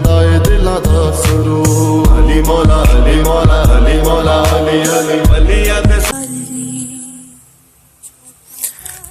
ਦਾ ਏ ਦਿਲਾਂ ਦਾ ਸਰੂਰ। ਅਲੀ ਮੌਲਾ ਅਲੀ ਮੌਲਾ ਅਲੀ ਮੌਲਾ ਅਲੀ ਅਲੀ ਵਲੀਆਂ ਦੇ।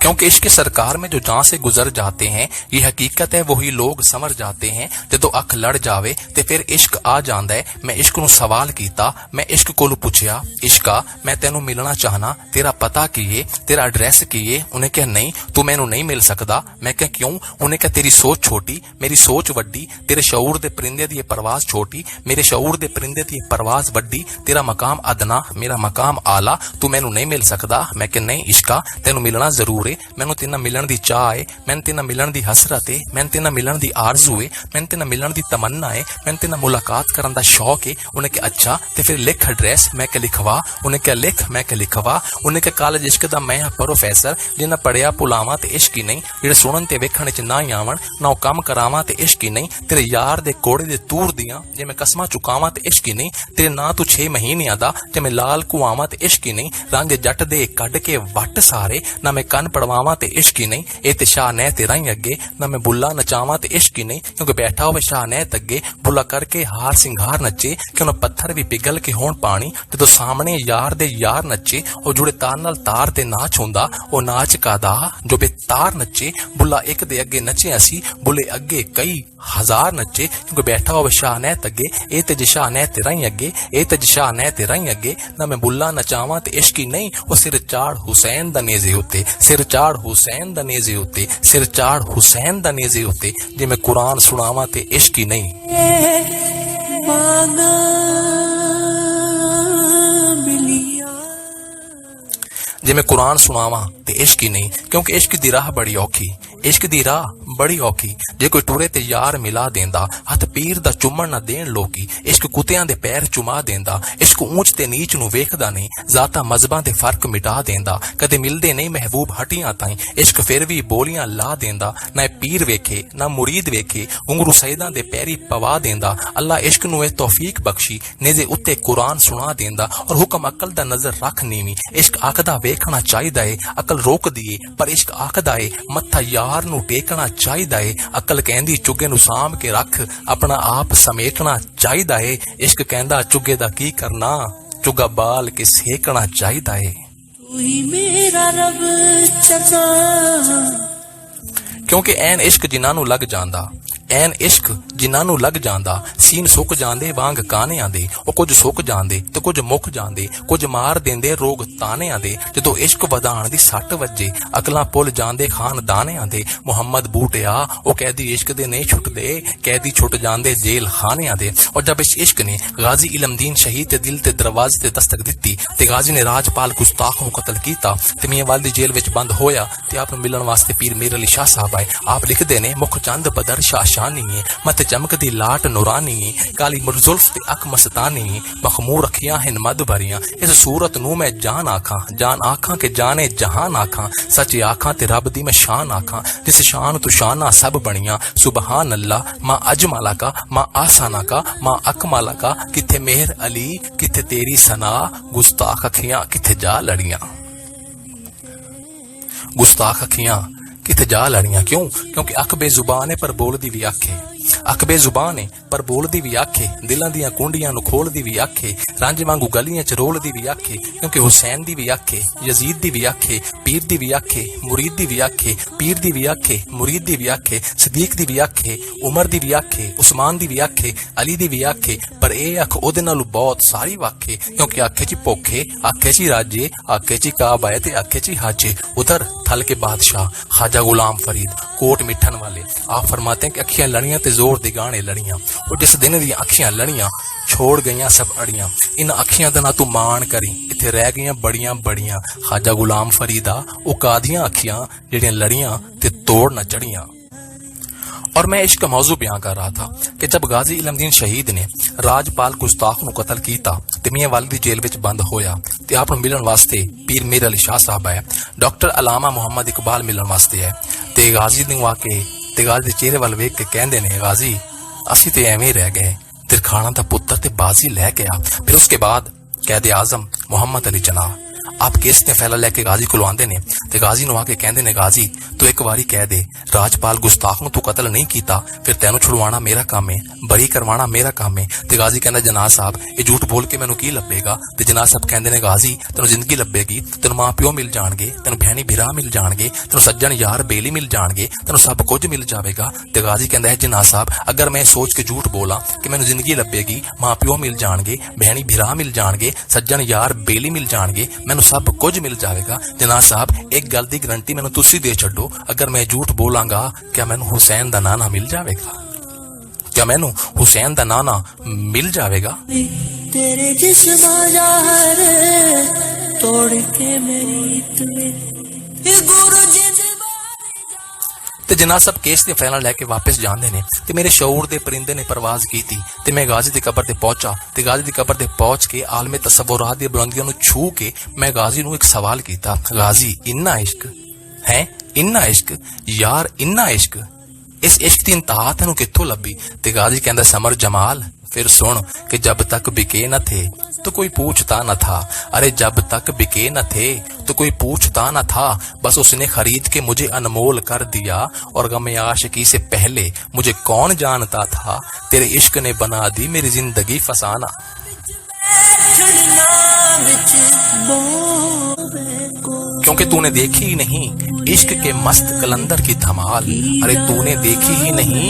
क्योंकि इश्क सरकार में जो जहां से गुजर जाते हैं ये हकीकत है, वही लोग समझ जाते हैं। जदों अख लड़ जावे ते फिर इश्क आ जांदा है। मैं इश्क नूं सवाल कीता, मैं इश्क कोलों पुछया, इश्का मैं तेनू मिलना चाहना, तेरा पता की है, तेरा एड्रैस की है? उन्हें कहा नहीं, तू मैनू नहीं मिल सकदा। मैं कहा क्यों? उन्हें कहा तेरी सोच छोटी, मेरी सोच वड्डी, तेरे शऊर दे परिंदे दी परवाज छोटी, मेरे शऊर दे परिंदे दी परवाज वड्डी, तेरा मकाम अदना, मेरा मकाम आला, तू मैनू नहीं मिल सकदा। मैं कहा नहीं इश्का, तेनू मिलना जरूर है, मैनू तेरे नाल मिलण दी चाह है, मैनू तेरे नाल मिलण दी हसरत है, मैनू तेरे नाल मिलण दी आरज़ू है, मैनू तेरे नाल मिलण दी तमन्ना है, मैनू तेरे नाल मुलाकात करन दा शौक है। उन्हें कहा अच्छा ते फिर लिख एड्रैस। मैं कहा लिखवा। उन्हें कहा लिख। मैं कहा लिखवा। उन्हें कहा कॉलेज इश्क दा मैं प्रोफैसर, जिन्हें पढ़िया भुलावां ते इश्क ही नहीं, जिहड़े सुणन ते वेखण च ना ही आवण, ना कम करावां ते इश्क ही नहीं, तेरे यार दे कोड़े दे तूर दियां जे मैं कसमां चुकावां ते इश्क ही नहीं, तेरे ना तू 6 महीनियां दा जे मैं लाल कुआवां ते इश्क ही नहीं, रंग जट दे कढ के वट सारे, ना मैं कन पड़वावां ते इश्क ही नहीं, ए ते शाह ने तेरा ही अगे, ना मैं बुला नचावां ते इश्क ही नहीं, क्योंकि बैठा होवे शाह ने अगे बुला करके हार सिंगार नचे, कि उन्हें पत्थर भी पिघल के होण पानी, जदों सामने यार दे यार नचे, ओ जुड़े तार नाल तार ते नाच हुंदा, ओ नाच कादा जो बेतार नचे। बुला एक दे अगे नचे असी, बुले अगे कई हजार नचे, क्योंकि बैठा होवे शाह ने अगे, ए ते शाह ने तेरा ही अगे, ए ते शाह ने तेरा ही अगे, ना मैं बुला नचावां ते इश्क ही नहीं, ओ सिर चाड़ हुसैन दा नेज़े उत्ते, सिर चाड़ हुसैन दा नेज़े उत्ते, सिर चाड़ हुसैन दा नेज़े उत्ते, जे मैं कुरान सुनावां ते इश्क ही नहीं। जे मैं कुरान सुनावां ते इश्क ही नहीं, क्योंकि इश्क दी राह बड़ी औखी, इश्क दी राह बड़ी औखी, जे कोई टुरे ते यार मिला देंदा, हथ पीर दा चुम्मण ना देण लोकी, इश्क कुत्तियां दे पैर चुमा देंदा, इश्क ऊंच ते नीच नूं वेखदा नहीं, जाता मजहबां दे फर्क मिटा देंदा, कदे मिलदे नहीं महबूब हटियां ताईं, इश्क फिर भी बोलियां ला देंदा, ना पीर वेखे ना मुरीद वेखे, घुंघरू सईदां दे पैरी पवा देंदा। अल्लाह इश्क नूं ए तौफीक बख्शी, नेज़े उत्ते कुरान सुना देंदा, और हुक्म अकल दा नजर रख नीवी, इश्क आखदा वेखना चाहिदा है, अकल रोक दिए, पर इश्क आखदा है मत्था यार नूं टेकना चाहिदा है, अकल कहंदी चुगे नूं साम के रख, अपना आप समेटना चाहिदा है, इश्क कहंदा चुगे दा की करना, चुगा बाल के सेकना चाहिदा है। तू ही मेरा रब चचा, क्योंकि ऐन इश्क जिन्हां नूं लग जांदा, ऐन इश्क जिन्हां नूं लग जांदा, सीन सुक जांदे वांग कानियां दे, ओ कुछ सुक जांदे ते कुछ मुक जांदे, कुछ मार देंदे रोग तानियां दे, जदों इश्क वधाण दी सट वजे, अकलां भुल जांदे खानदानियां दे, मुहम्मद बूटिया ओ कैदी इश्क दे नहीं छुटदे, कैदी छुट जांदे जेल खानियां दे। और जब इस इश्क ने गाजी इलमदीन शहीद दे दिल ते दरवाजे ते दस्तक दित्ती, ते गाजी ने राजपाल गुस्ताख नूं कतल कीता, ते मियां वाली दी जेल विच बंद होया, ते आप नूं मिलण वास्ते पीर मीर अली शाह साहब आए। आप लिखदे ने मुख चंद बदर शाशानी है, मत चमकदी लाट नूरानी, काली मुरजुल्फ ते अख मस्तानी, मखमूर अखियां हिन मद भरियां, इस सूरत नूं मैं जान आखां के जाने जहान आखां, सच आखां ते रब दी मैं शान आखां, जिस शान तू शाना सब बनियां, सुबहान अल्लाह मां अजमला का, मां आसाना का, मां अकमला का, किथे मेहर अली किथे तेरी सना, गुस्ताख अखियां किथे जा लड़ियां, गुस्ताख अखियां किथे जा लड़ियां। क्यों? क्योंकि अख बेजुबान है पर बोलदी भी आखे, अख बेजुबान है पर बोलदी भी आखे, दिलां दियां कुंडियां नूं खोलदी भी आखे, रांझे वांगू गलियां च रोलदी भी आखे, क्योंकि हुसैन दी भी आखे, यजीद दी भी आखे, पीर दी भी आखे, मुरीद दी भी आखे, पीर दी भी आखे, मुरीद दी भी आखे, सदीक दी भी आखे, उमर दी भी आखे, उस्मान दी भी आखे, अली दी भी आखे, पर ए अख ओदे नालों बहुत सारी वाखे, क्योंकि आखे च भुखे, आखे च राजे, आखे च काबा है ते आखे च हाजे। उधर थल के बादशाह ख्वाजा गुलाम फरीद कोट मिठन वाले आप फरमाते हैं कि अखियां लड़ियां ते जोर दी गाने लड़ियां, और जिस दिन दी अखियां लड़ियां छोड़ गईयां सब अड़ियां, इन अखियां दा ना तू मान करी, इत्थे रह गईयां बड़ियां बड़ियां। ख्वाजा गुलाम फरीदा ओ कादियां अखियां जेड़ियां लड़ियां ते तोड़ न चढ़ियां। और मैं इश्क मौजू बयां कर रहा था कि जब गाजी इलमदीन शहीद ने राजपाल गुस्ताख नूं कतल कीता ते मियां वाली दी जेल विच बंद होया, ते आप नूं मिलण वास्ते पीर मीर अली शाह साहब आए, डॉक्टर अलामा मुहम्मद इकबाल मिलण वास्ते आए, ते गाजी नूं आके ते गाजी दे चेहरे वाल वेख के कहंदे ने, गाजी असी ते एवें रह गए, दिरखाना दा पुत्तर ते बाजी लै गया। फिर उसके बाद कैद आजम मोहम्मद अली जनाह ਆਪ ਕੇਸ ਤੇ ਫੈਸਲਾ ਲੈ ਕੇ ਗਾਜ਼ੀ ਕੋਲ ਆਉਂਦੇ ਨੇ ਤੇ ਗਾਜ਼ੀ ਨੂੰ ਆ ਕੇ ਕਹਿੰਦੇ ਨੇ, ਗਾਜ਼ੀ ਤੂੰ ਇੱਕ ਵਾਰੀ ਕਹਿ ਦੇ ਰਾਜਪਾਲ ਗੁਸਤਾਖ ਨੂੰ ਤੂੰ ਕਤਲ ਨਹੀਂ ਕੀਤਾ, ਫਿਰ ਤੈਨੂੰ ਛੁਡਵਾਉਣਾ ਮੇਰਾ ਕੰਮ ਹੈ, ਬਰੀ ਕਰਵਾਉਣਾ ਮੇਰਾ ਕੰਮ ਹੈ। ਤੇ ਗਾਜ਼ੀ ਕਹਿੰਦਾ, ਜਨਾਬ ਸਾਹਿਬ ਇਹ ਝੂਠ ਬੋਲ ਕੇ ਮੈਨੂੰ ਕੀ ਲੱਭੇਗਾ? ਤੇ ਜਨਾਬ ਸਾਹਿਬ ਕਹਿੰਦੇ ਨੇ, ਗਾਜ਼ੀ ਤੈਨੂੰ ਜ਼ਿੰਦਗੀ ਲੱਭੇਗੀ, ਤੈਨੂੰ ਮਾਂ ਪਿਓ ਮਿਲ ਜਾਣਗੇ, ਤੈਨੂੰ ਭੈਣੀ ਭਰਾ ਮਿਲ ਜਾਣਗੇ, ਤੈਨੂੰ ਸੱਜਣ ਯਾਰ ਬੇਲੀ ਮਿਲ ਜਾਣਗੇ, ਤੈਨੂੰ ਸਭ ਕੁਝ ਮਿਲ ਜਾਵੇਗਾ। ਤੇ ਗਾਜ਼ੀ ਕਹਿੰਦਾ ਹੈ, ਜਨਾਬ ਸਾਹਿਬ ਅਗਰ ਮੈਂ ਸੋਚ ਕੇ ਝੂਠ ਬੋਲਾਂ ਕਿ ਮੈਨੂੰ ਜ਼ਿੰਦਗੀ ਲੱਭੇਗੀ, ਮਾਂ ਪਿਓ ਮਿਲ ਜਾਣਗੇ, ਭੈਣੀ ਭਰਾ ਮਿਲ ਜਾਣਗੇ, ਸੱਜਣ ਯਾਰ ਬੇਲੀ ਮਿਲ ਜਾਣਗੇ, ਮੈਨੂੰ ਸਭ ਕੁਝ ਮਿਲ ਜਾਵੇਗਾ, ਜਨਾਬ ਸਾਹਿਬ ਇੱਕ ਗੱਲ ਦੀ ਗਰੰਟੀ ਮੈਨੂੰ ਤੁਸੀਂ ਦੇ ਛੱਡੋ, ਅਗਰ ਮੈਂ ਝੂਠ ਬੋਲਾਂਗਾ क्या मैनू हुसैन दा नाना मिल जाएगा? क्या मैनू हुसैन दा नाना मिल जाएगा? तेरे जिस्म ज़ाहर तोड़ के मेरी तुझे गुरु ਤੇ ਜਨਾਬ ਸਾਹਿਬ ਕੇਸ ਦੇ ਫੈਸਲਾ ਲੈ ਕੇ ਵਾਪਸ ਜਾਂਦੇ ਨੇ ਤੇ ਮੇਰੇ ਸ਼ਊਰ ਦੇ ਪਰਿੰਦੇ ਨੇ ਪਰਵਾਜ਼ ਕੀਤੀ ਤੇ ਮੈਂ ਗਾਜ਼ੀ ਦੀ ਕਬਰ ਤੇ ਪਹੁੰਚਾ ਤੇ ਗਾਜ਼ੀ ਦੀ ਕਬਰ ਤੇ ਪਹੁੰਚ ਕੇ ਆਲਮੇ ਤਸਵੁਰਾਤ ਦੀ ਬੁਲੰਦੀਆਂ ਨੂੰ ਛੂ ਕੇ ਮੈਂ ਗਾਜ਼ੀ ਨੂੰ ਇੱਕ ਸਵਾਲ ਕੀਤਾ, ਗਾਜ਼ੀ ਇੰਨਾ ਇਸ਼ਕ ਹੈ, ਇੰਨਾ ਇਸ਼ਕ ਯਾਰ, ਇੰਨਾ ਇਸ਼ਕ, ਇਸ ਇਸ਼ਕ ਦੀ ਇੰਤਹਾ ਤੈਨੂੰ ਕਿੱਥੋਂ ਲੱਭੀ? ਤੇ ਗਾਜ਼ੀ ਕਹਿੰਦਾ, समर जमाल फिर सुन कि जब तक बिके न थे तो कोई पूछता न था, अरे जब तक बिके न थे तो कोई पूछता न था, बस उसने खरीद के मुझे अनमोल कर दिया और गम आशिकी से पहले मुझे कौन जानता था, तेरे इश्क ने बना दी मेरी जिंदगी फसाना। क्योंकि तूने देखी ही नहीं इश्क के मस्त कलंदर की धमाल, अरे तूने देखी ही नहीं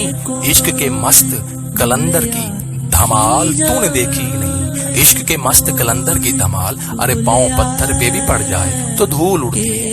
इश्क के मस्त कलंदर की धमाल, तूने देखी ही नहीं इश्क के मस्त कलंदर की धमाल, अरे पाँव पत्थर पे भी पड़ जाए तो धूल उड़ती है,